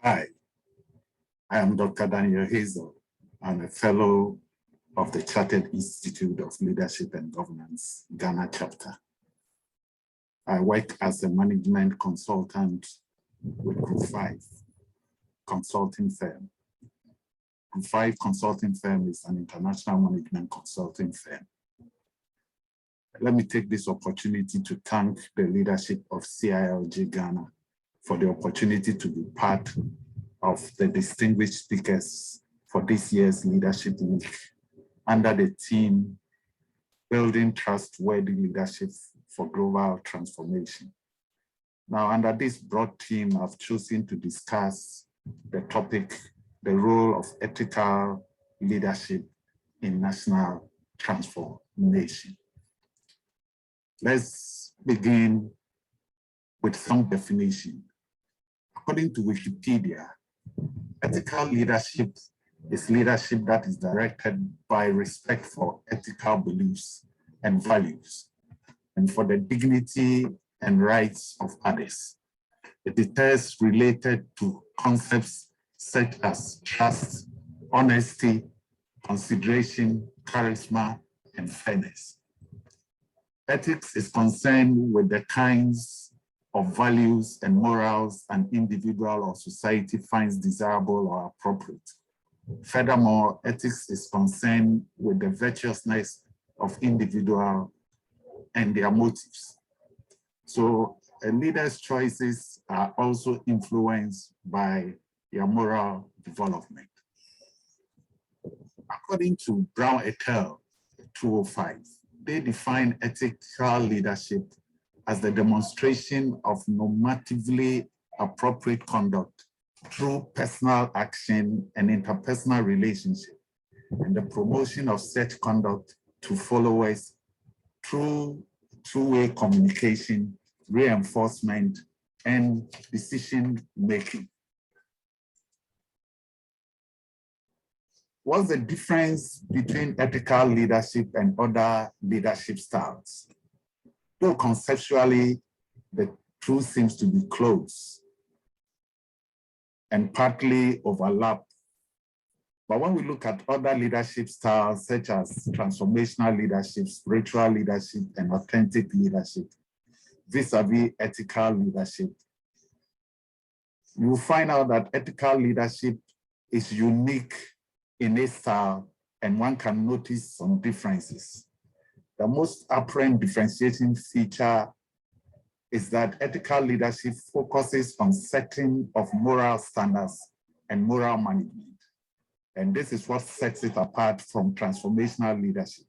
Hi, I am Dr. Daniel Haizel. I'm a fellow of the Chartered Institute of Leadership and Governance, Ghana Chapter. I work as a management consultant with Group 5 consulting firm. Group 5 consulting firm is an international management consulting firm. Let me take this opportunity to thank the leadership of CILG Ghana for the opportunity to be part of the distinguished speakers for this year's Leadership Week under the theme, Building Trustworthy Leadership for Global Transformation. Now, under this broad theme, I've chosen to discuss the topic, the role of ethical leadership in national transformation. Let's begin with some definition. According to Wikipedia, ethical leadership is leadership that is directed by respect for ethical beliefs and values, and for the dignity and rights of others. It is related to concepts such as trust, honesty, consideration, charisma, and fairness. Ethics is concerned with the kinds of values and morals an individual or society finds desirable or appropriate. Furthermore, ethics is concerned with the virtuousness of individuals and their motives. So a leader's choices are also influenced by their moral development. According to Brown et al. 205, they define ethical leadership as the demonstration of normatively appropriate conduct through personal action and interpersonal relationship, and the promotion of such conduct to followers through two-way communication, reinforcement, and decision-making. What's the difference between ethical leadership and other leadership styles? Though conceptually, the two seems to be close and partly overlap. But when we look at other leadership styles, such as transformational leadership, spiritual leadership, and authentic leadership, vis-a-vis ethical leadership, you will find out that ethical leadership is unique in its style, and one can notice some differences. The most apparent differentiating feature is that ethical leadership focuses on setting of moral standards and moral management. And this is what sets it apart from transformational leadership,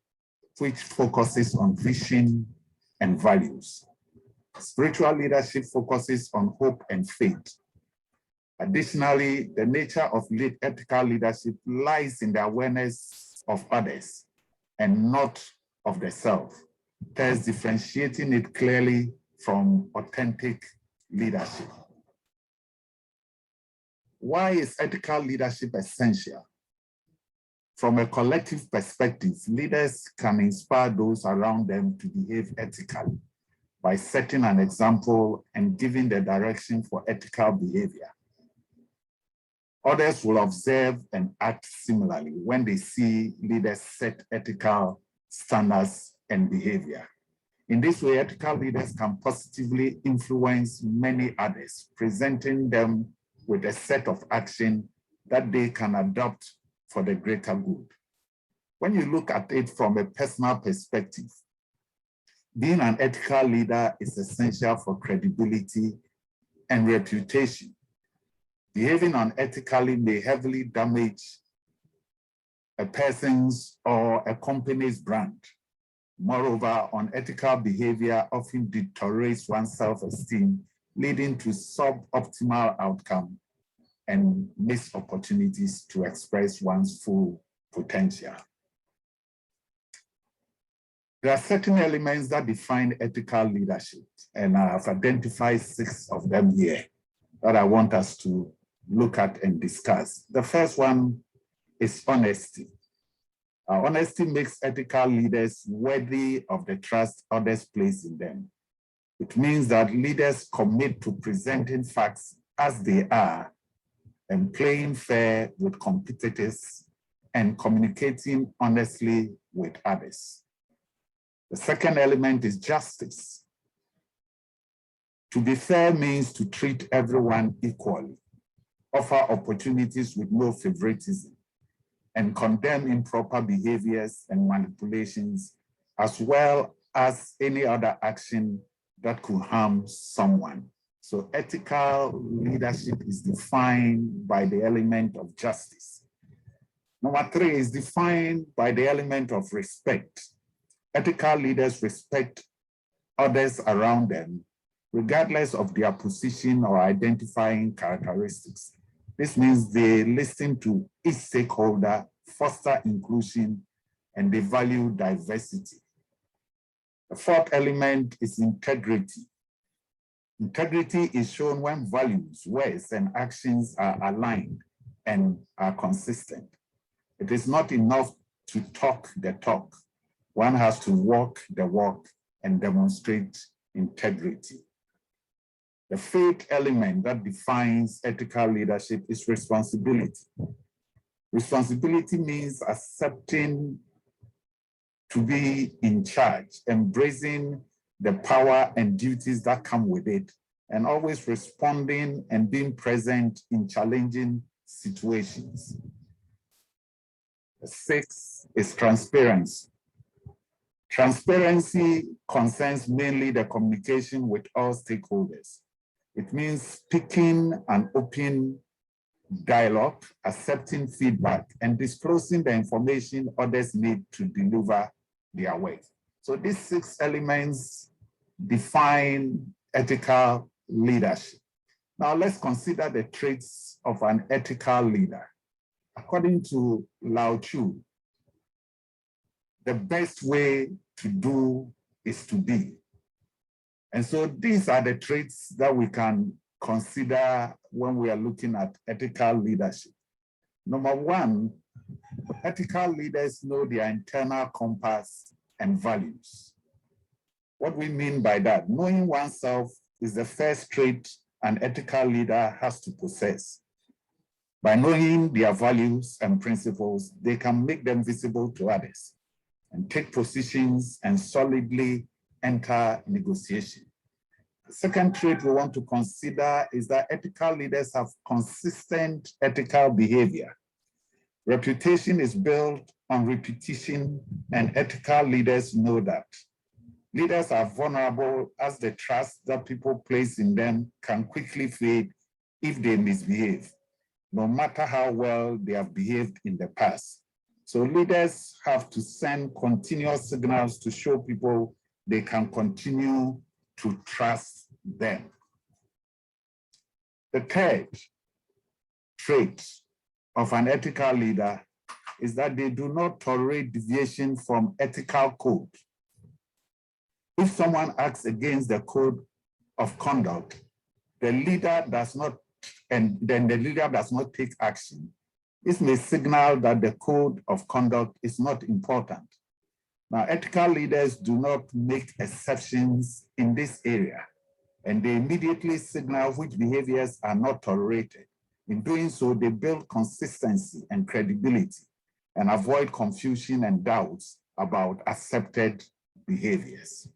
which focuses on vision and values. Spiritual leadership focuses on hope and faith. Additionally, the nature of ethical leadership lies in the awareness of others and not of the self, thus differentiating it clearly from authentic leadership. Why is ethical leadership essential? From a collective perspective, leaders can inspire those around them to behave ethically by setting an example and giving the direction for ethical behavior. Others will observe and act similarly when they see leaders set ethical standards and behavior. In this way, ethical leaders can positively influence many others, presenting them with a set of action that they can adopt for the greater good. When you look at it from a personal perspective, being an ethical leader is essential for credibility and reputation. Behaving unethically may heavily damage a person's or a company's brand. Moreover, unethical behavior often deteriorates one's self-esteem, leading to suboptimal outcome and missed opportunities to express one's full potential. There are certain elements that define ethical leadership, and I have identified 6 of them here that I want us to look at and discuss. The first one is honesty. Honesty makes ethical leaders worthy of the trust others place in them. It means that leaders commit to presenting facts as they are and playing fair with competitors and communicating honestly with others. The second element is justice. To be fair means to treat everyone equally, offer opportunities with no favoritism, and condemn improper behaviors and manipulations, as well as any other action that could harm someone. So ethical leadership is defined by the element of justice. Number three is defined by the element of respect. Ethical leaders respect others around them, regardless of their position or identifying characteristics. This means they listen to each stakeholder, foster inclusion, and they value diversity. The fourth element is integrity. Integrity is shown when values, words, and actions are aligned and are consistent. It is not enough to talk the talk. One has to walk the walk and demonstrate integrity. The fifth element that defines ethical leadership is responsibility. Responsibility means accepting to be in charge, embracing the power and duties that come with it, and always responding and being present in challenging situations. The sixth is transparency. Transparency concerns mainly the communication with all stakeholders. It means speaking an open dialogue, accepting feedback, and disclosing the information others need to deliver their work. So these 6 elements define ethical leadership. Now let's consider the traits of an ethical leader. According to Lao Tzu, the best way to do is to be. And so these are the traits that we can consider when we are looking at ethical leadership. Number 1, ethical leaders know their internal compass and values. What we mean by that, knowing oneself is the first trait an ethical leader has to possess. By knowing their values and principles, they can make them visible to others and take positions and solidly enter negotiation. The second trait we want to consider is that ethical leaders have consistent ethical behavior. Reputation is built on repetition, and ethical leaders know that. Leaders are vulnerable as the trust that people place in them can quickly fade if they misbehave, no matter how well they have behaved in the past. So leaders have to send continuous signals to show people they can continue to trust them. The third trait of an ethical leader is that they do not tolerate deviation from ethical code. If someone acts against the code of conduct, the leader does not, and then the leader does not take action, this may signal that the code of conduct is not important. Now, ethical leaders do not make exceptions in this area, and they immediately signal which behaviors are not tolerated. In doing so, they build consistency and credibility and avoid confusion and doubts about accepted behaviors.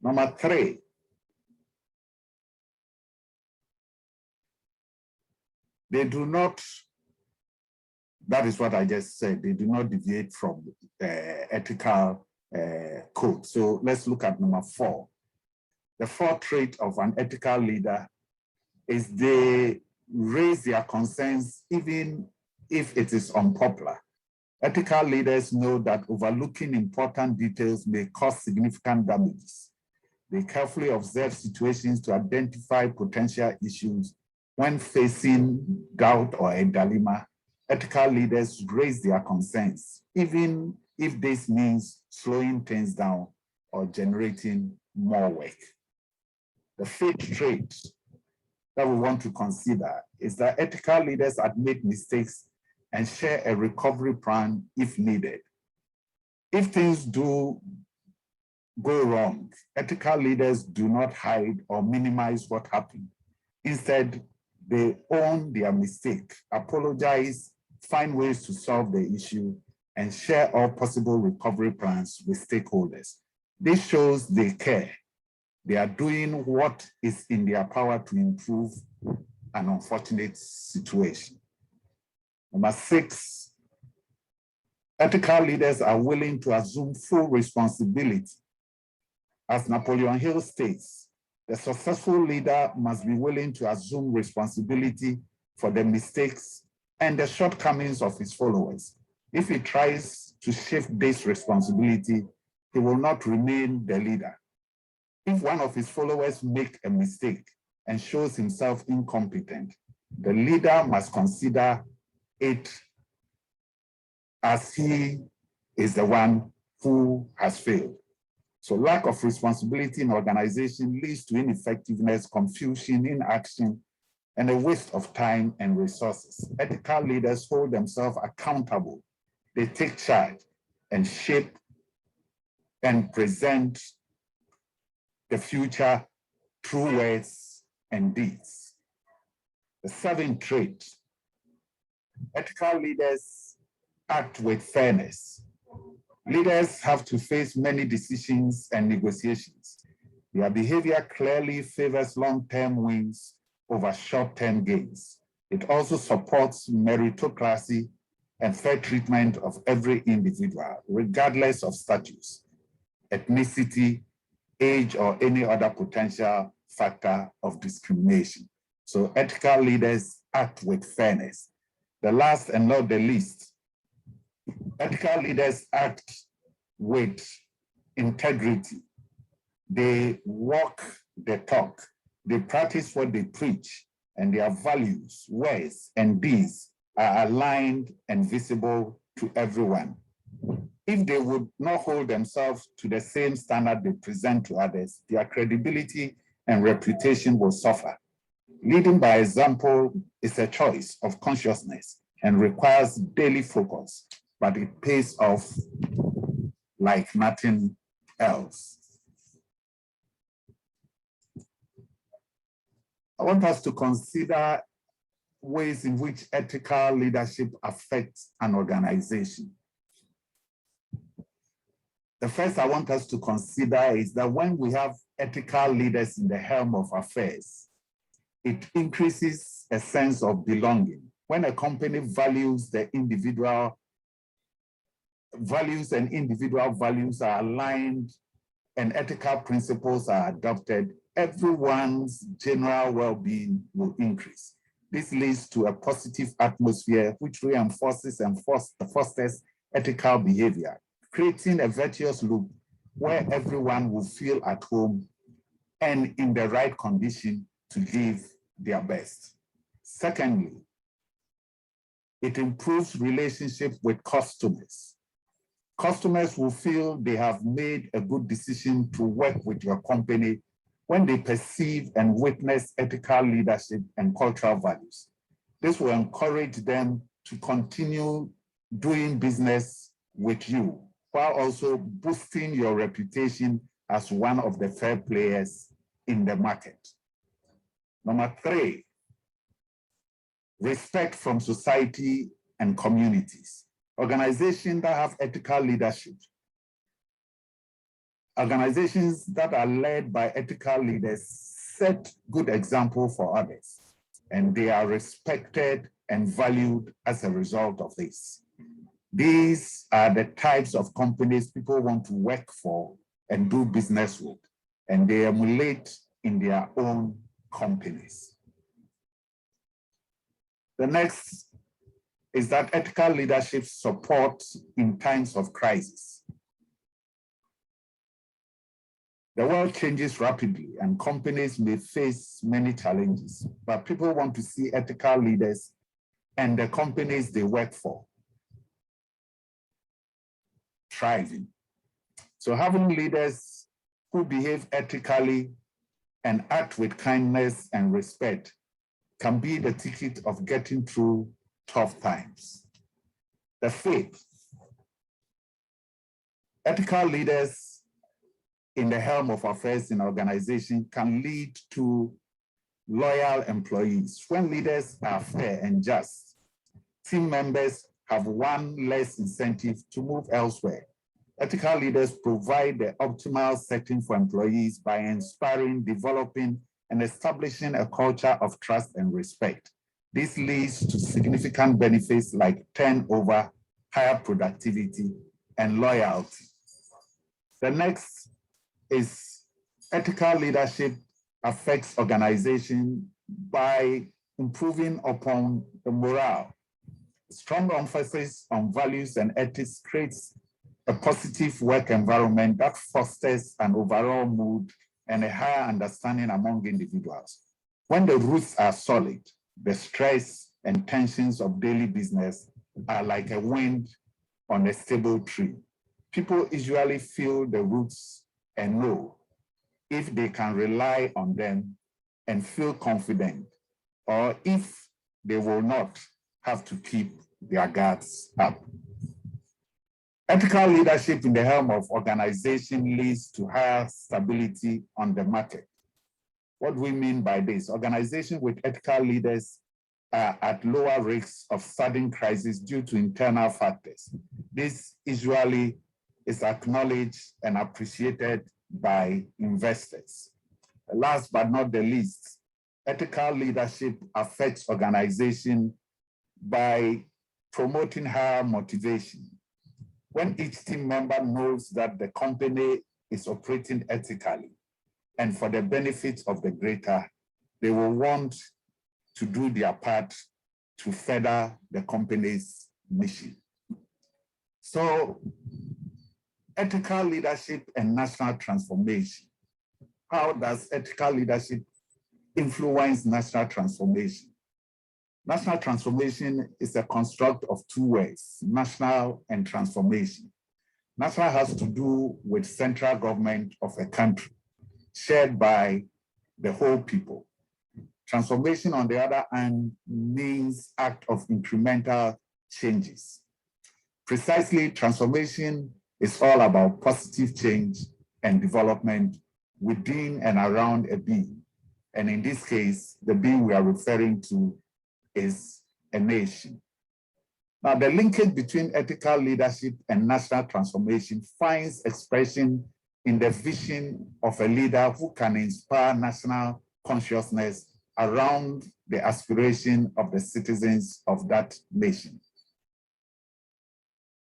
Number 3, they do not, that is what I just said, they do not deviate from ethical code. So let's look at number 4. The fourth trait of an ethical leader is they raise their concerns even if it is unpopular. Ethical leaders know that overlooking important details may cause significant damages. They carefully observe situations to identify potential issues. When facing doubt or a dilemma, ethical leaders raise their concerns, even if this means slowing things down or generating more work. The 5th trait that we want to consider is that ethical leaders admit mistakes and share a recovery plan if needed. If things do go wrong, ethical leaders do not hide or minimize what happened. Instead, They own their mistake, apologize, find ways to solve the issue, and share all possible recovery plans with stakeholders. This shows they care. They are doing what is in their power to improve an unfortunate situation. Number 6, ethical leaders are willing to assume full responsibility. As Napoleon Hill states, the successful leader must be willing to assume responsibility for the mistakes and the shortcomings of his followers. If he tries to shift this responsibility, he will not remain the leader. If one of his followers makes a mistake and shows himself incompetent, the leader must consider it as he is the one who has failed. So lack of responsibility in organization leads to ineffectiveness, confusion, inaction, and a waste of time and resources. Ethical leaders hold themselves accountable. They take charge and shape and present the future through words and deeds. The 7th trait, ethical leaders act with fairness. Leaders have to face many decisions and negotiations. Their behavior clearly favors long-term wins over short-term gains. It also supports meritocracy and fair treatment of every individual, regardless of status, ethnicity, age, or any other potential factor of discrimination. So ethical leaders act with fairness. The last and not the least, ethical leaders act with integrity. They walk the talk. They practice what they preach, and their values, words, and deeds are aligned and visible to everyone. If they would not hold themselves to the same standard they present to others, their credibility and reputation will suffer. Leading by example is a choice of consciousness and requires daily focus, but it pays off like nothing else. I want us to consider ways in which ethical leadership affects an organization. The first I want us to consider is that when we have ethical leaders in the helm of affairs, it increases a sense of belonging. When a company values the individual, values and individual values are aligned and ethical principles are adopted, everyone's general well-being will increase. This leads to a positive atmosphere which reinforces and fosters ethical behavior, creating a virtuous loop where everyone will feel at home and in the right condition to give their best. Secondly, it improves relationship with customers. Customers will feel they have made a good decision to work with your company when they perceive and witness ethical leadership and cultural values. This will encourage them to continue doing business with you, while also boosting your reputation as one of the fair players in the market. Number 3, respect from society and communities. Organizations that have ethical leadership, organizations that are led by ethical leaders set good example for others, and they are respected and valued as a result of this. These are the types of companies people want to work for and do business with, and they emulate in their own companies. The next is that ethical leadership supports in times of crisis. The world changes rapidly and companies may face many challenges, but people want to see ethical leaders and the companies they work for thriving. So having leaders who behave ethically and act with kindness and respect can be the ticket of getting through tough times. The 5th, ethical leaders in the helm of affairs in organization can lead to loyal employees. When leaders are fair and just, team members have one less incentive to move elsewhere. Ethical leaders provide the optimal setting for employees by inspiring, developing, and establishing a culture of trust and respect. This leads to significant benefits like turnover, higher productivity, and loyalty. The next is ethical leadership affects organization by improving upon the morale. Strong emphasis on values and ethics creates a positive work environment that fosters an overall mood and a higher understanding among individuals. When the roots are solid, the stress and tensions of daily business are like a wind on a stable tree. People usually feel the roots and know if they can rely on them and feel confident, or if they will not have to keep their guards up. Ethical leadership in the helm of organization leads to higher stability on the market. What do we mean by this? Organizations with ethical leaders are at lower risks of sudden crisis due to internal factors. This usually is acknowledged and appreciated by investors. Last but not the least, ethical leadership affects organization by promoting higher motivation. When each team member knows that the company is operating ethically and for the benefit of the greater, they will want to do their part to further the company's mission. So, ethical leadership and national transformation. How does ethical leadership influence national transformation? National transformation is a construct of two words, national and transformation. National has to do with central government of a country, shared by the whole people. Transformation, on the other hand, means act of incremental changes. Precisely, transformation is all about positive change and development within and around a being. And in this case, the being we are referring to is a nation. Now, the linkage between ethical leadership and national transformation finds expression in the vision of a leader who can inspire national consciousness around the aspiration of the citizens of that nation.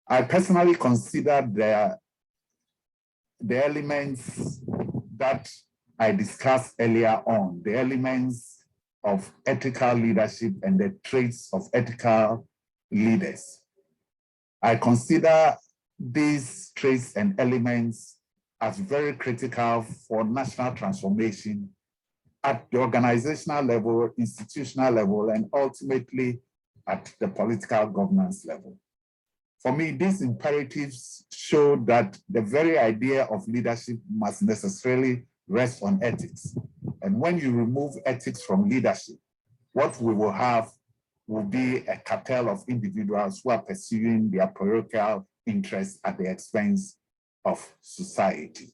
I personally consider the elements that I discussed earlier on, the elements of ethical leadership and the traits of ethical leaders. I consider these traits and elements as very critical for national transformation at the organizational level, institutional level, and ultimately at the political governance level. For me, these imperatives show that the very idea of leadership must necessarily rest on ethics. And when you remove ethics from leadership, what we will have will be a cartel of individuals who are pursuing their parochial interests at the expense of society.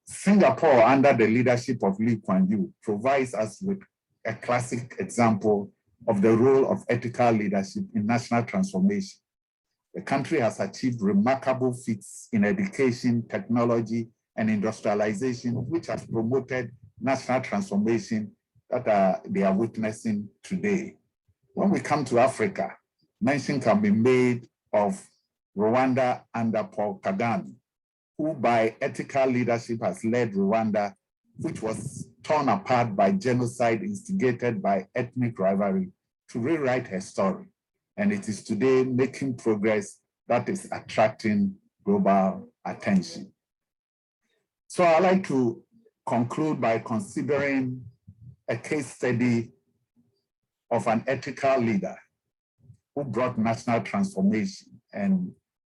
Singapore, under the leadership of Lee Kuan Yew, provides us with a classic example of the role of ethical leadership in national transformation. The country has achieved remarkable feats in education, technology, and industrialization, which has promoted national transformation that they are witnessing today. When we come to Africa, mention can be made of Rwanda under Paul Kagame, who by ethical leadership has led Rwanda, which was torn apart by genocide instigated by ethnic rivalry, to rewrite her story. And it is today making progress that is attracting global attention. So I'd like to conclude by considering a case study of an ethical leader who brought national transformation. And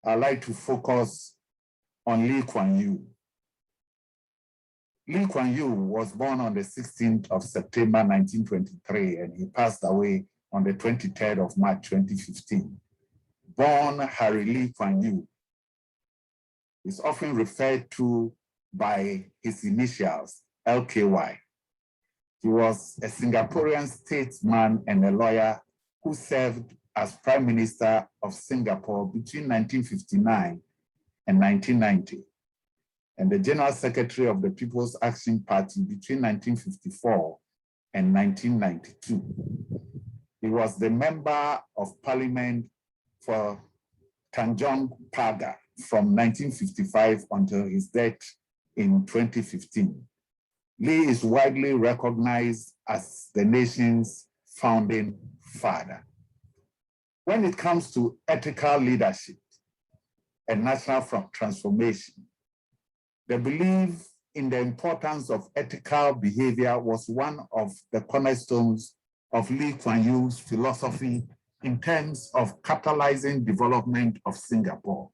I'd like to focus on Lee Kuan Yew. Lee Kuan Yew was born on the 16th of September, 1923, and he passed away on the 23rd of March, 2015. Born Harry Lee Kuan Yew is often referred to by his initials, LKY. He was a Singaporean statesman and a lawyer who served as Prime Minister of Singapore between 1959 and 1990, and the General Secretary of the People's Action Party between 1954 and 1992. He was the Member of Parliament for Tanjong Pagar from 1955 until his death in 2015. Lee is widely recognized as the nation's founding father. When it comes to ethical leadership and national transformation, the belief in the importance of ethical behavior was one of the cornerstones of Lee Kuan Yew's philosophy in terms of catalyzing development of Singapore.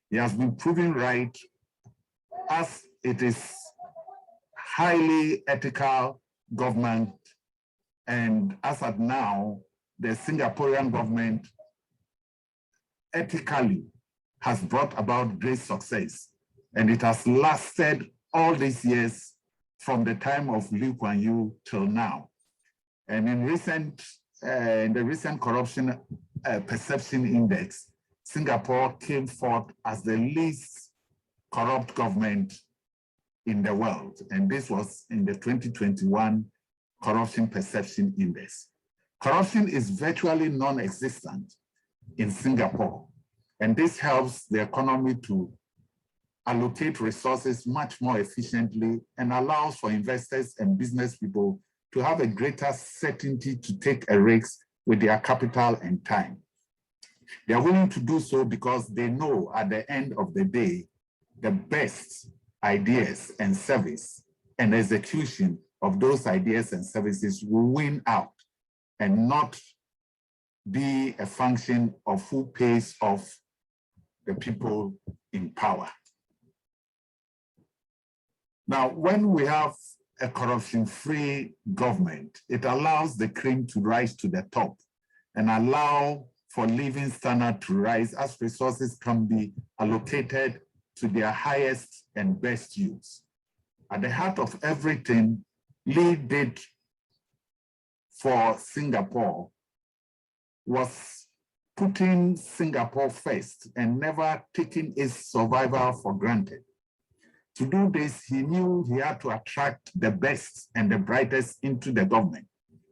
He has been proven right, as it is highly ethical government, and as at now, the Singaporean government ethically has brought about great success, and it has lasted all these years from the time of Lee Kuan Yew till now. And in the recent corruption perception index, Singapore came forth as the least corrupt government in the world. And this was in the 2021 Corruption Perception Index. Corruption is virtually non-existent in Singapore. And this helps the economy to allocate resources much more efficiently and allows for investors and business people to have a greater certainty to take a risk with their capital and time. They are willing to do so because they know at the end of the day, the best ideas and service and execution of those ideas and services will win out and not be a function of who pays off the people in power. Now, when we have a corruption-free government, it allows the cream to rise to the top and allow for living standard to rise as resources can be allocated to their highest and best use. At the heart of everything Lee did for Singapore was putting Singapore first and never taking its survival for granted. To do this, he knew he had to attract the best and the brightest into the government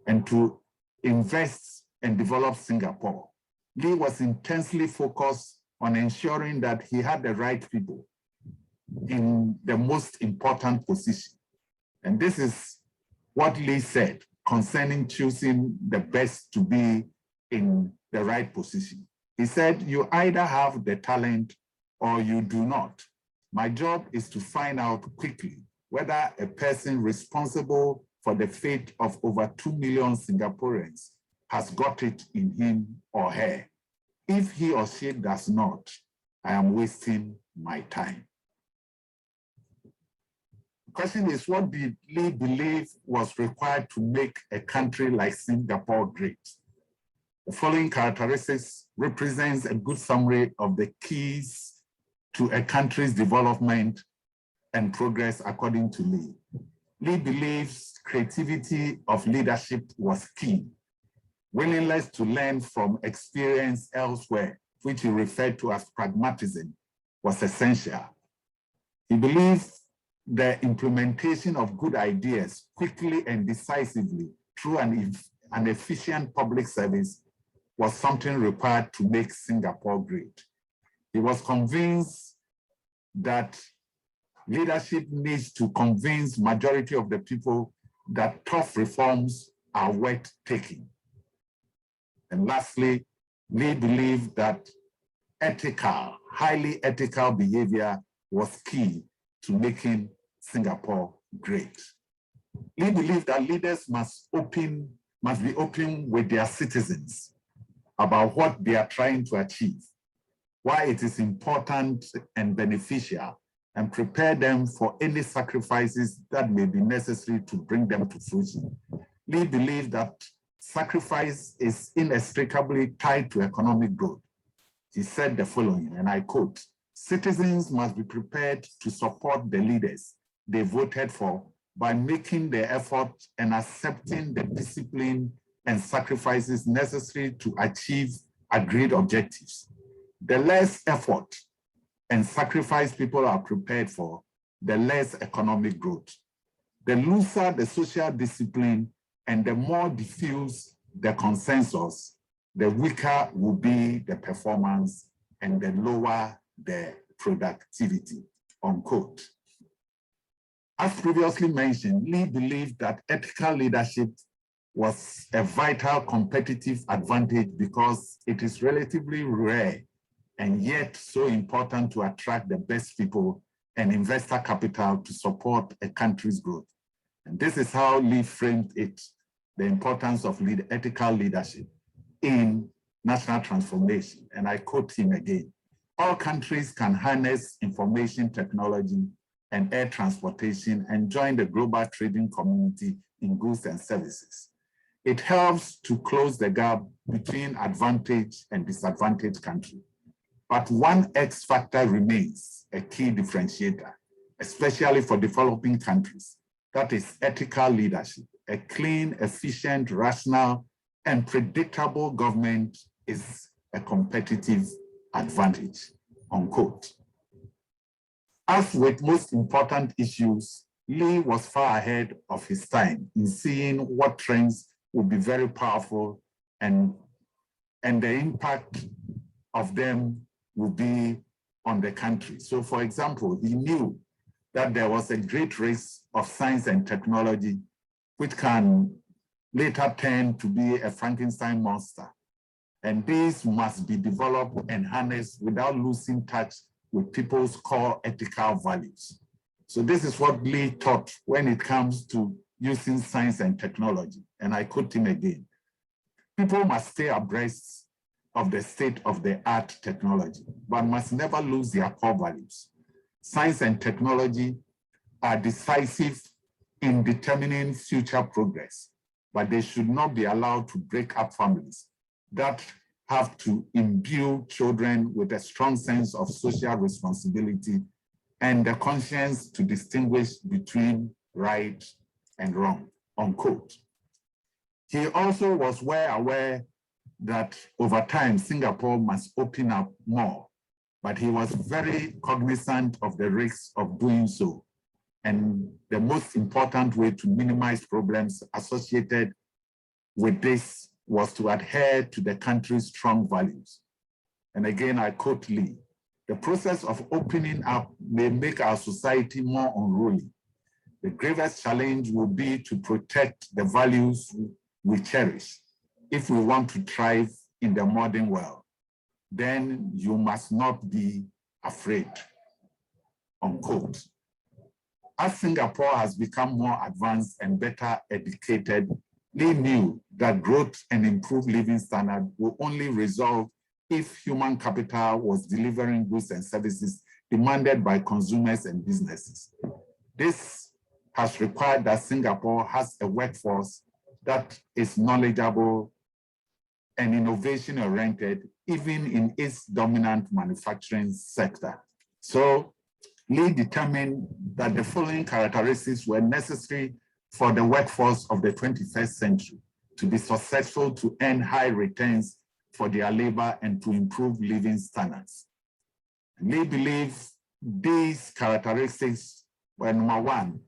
and to invest and develop Singapore. Lee was intensely focused on ensuring that he had the right people in the most important position. And this is what Lee said concerning choosing the best to be in the right position. He said, you either have the talent or you do not. My job is to find out quickly whether a person responsible for the fate of over 2 million Singaporeans has got it in him or her. If he or she does not, I am wasting my time. The question is, what did Lee believe was required to make a country like Singapore great? The following characteristics represents a good summary of the keys to a country's development and progress according to Lee. Lee believes creativity of leadership was key. Willingness to learn from experience elsewhere, which he referred to as pragmatism, was essential. He believed the implementation of good ideas quickly and decisively through an efficient public service was something required to make Singapore great. He was convinced that leadership needs to convince majority of the people that tough reforms are worth taking. And lastly, Lee believed that highly ethical behavior was key to making Singapore great. Lee believed that leaders must be open with their citizens about what they are trying to achieve, why it is important and beneficial, and prepare them for any sacrifices that may be necessary to bring them to fruition. Lee believed that sacrifice is inextricably tied to economic growth. He said the following, and I quote, Citizens must be prepared to support the leaders they voted for by making the effort and accepting the discipline and sacrifices necessary to achieve agreed objectives. The less effort and sacrifice people are prepared for, the less economic growth. The looser the social discipline and the more diffuse the consensus, the weaker will be the performance and the lower the productivity, unquote. As previously mentioned, Lee believed that ethical leadership was a vital competitive advantage because it is relatively rare and yet so important to attract the best people and investor capital to support a country's growth. And this is how Lee framed it, the importance of ethical leadership in national transformation. And I quote him again: all countries can harness information technology and air transportation and join the global trading community in goods and services. It helps to close the gap between advantaged and disadvantaged countries. But one X factor remains a key differentiator, especially for developing countries. That is ethical leadership. A clean, efficient, rational, and predictable government is a competitive advantage, unquote. As with most important issues, Lee was far ahead of his time in seeing what trends would be very powerful and the impact of them would be on the country. So for example, he knew that there was a great race of science and technology which can later turn to be a Frankenstein monster. And these must be developed and harnessed without losing touch with people's core ethical values. So this is what Lee taught when it comes to using science and technology. And I quote him again: people must stay abreast of the state-of-the-art technology, but must never lose their core values. Science and technology are decisive in determining future progress, but they should not be allowed to break up families that have to imbue children with a strong sense of social responsibility and the conscience to distinguish between right and wrong, unquote. He also was well aware that over time, Singapore must open up more, but he was very cognizant of the risks of doing so. And the most important way to minimize problems associated with this was to adhere to the country's strong values. And again, I quote Lee: the process of opening up may make our society more unruly. The gravest challenge will be to protect the values we cherish. If we want to thrive in the modern world, then you must not be afraid, unquote. As Singapore has become more advanced and better educated, Lee knew that growth and improved living standards will only resolve if human capital was delivering goods and services demanded by consumers and businesses. This has required that Singapore has a workforce that is knowledgeable and innovation-oriented, even in its dominant manufacturing sector. So Lee determined that the following characteristics were necessary for the workforce of the 21st century to be successful, to earn high returns for their labor and to improve living standards. Lee believed these characteristics were: number one,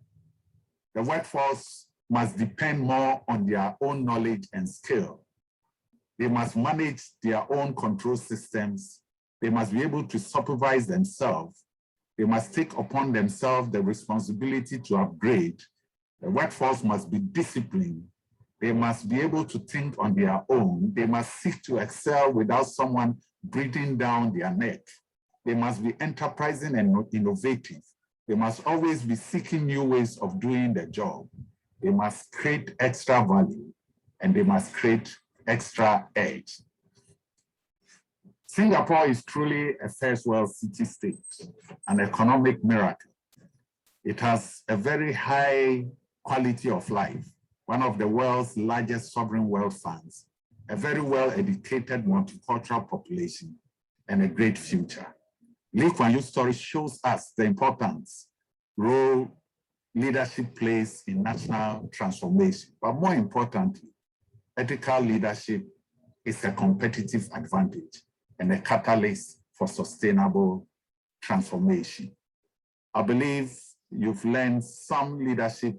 the workforce must depend more on their own knowledge and skill. They must manage their own control systems. They must be able to supervise themselves. They must take upon themselves the responsibility to upgrade. The workforce must be disciplined. They must be able to think on their own. They must seek to excel without someone breathing down their neck. They must be enterprising and innovative. They must always be seeking new ways of doing the job. They must create extra value, and they must create extra edge. Singapore is truly a first world city-state, an economic miracle. It has a very high quality of life, one of the world's largest sovereign wealth funds, a very well-educated multicultural population, and a great future. Lee Kuan Yew's story shows us the importance role leadership plays in national transformation. But more importantly, ethical leadership is a competitive advantage and a catalyst for sustainable transformation. I believe you've learned some leadership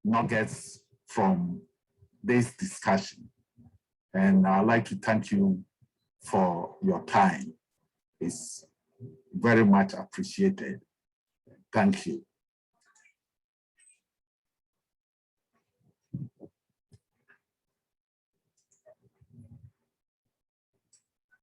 nuggets from this discussion. And I'd like to thank you for your time. It's very much appreciated. Thank you.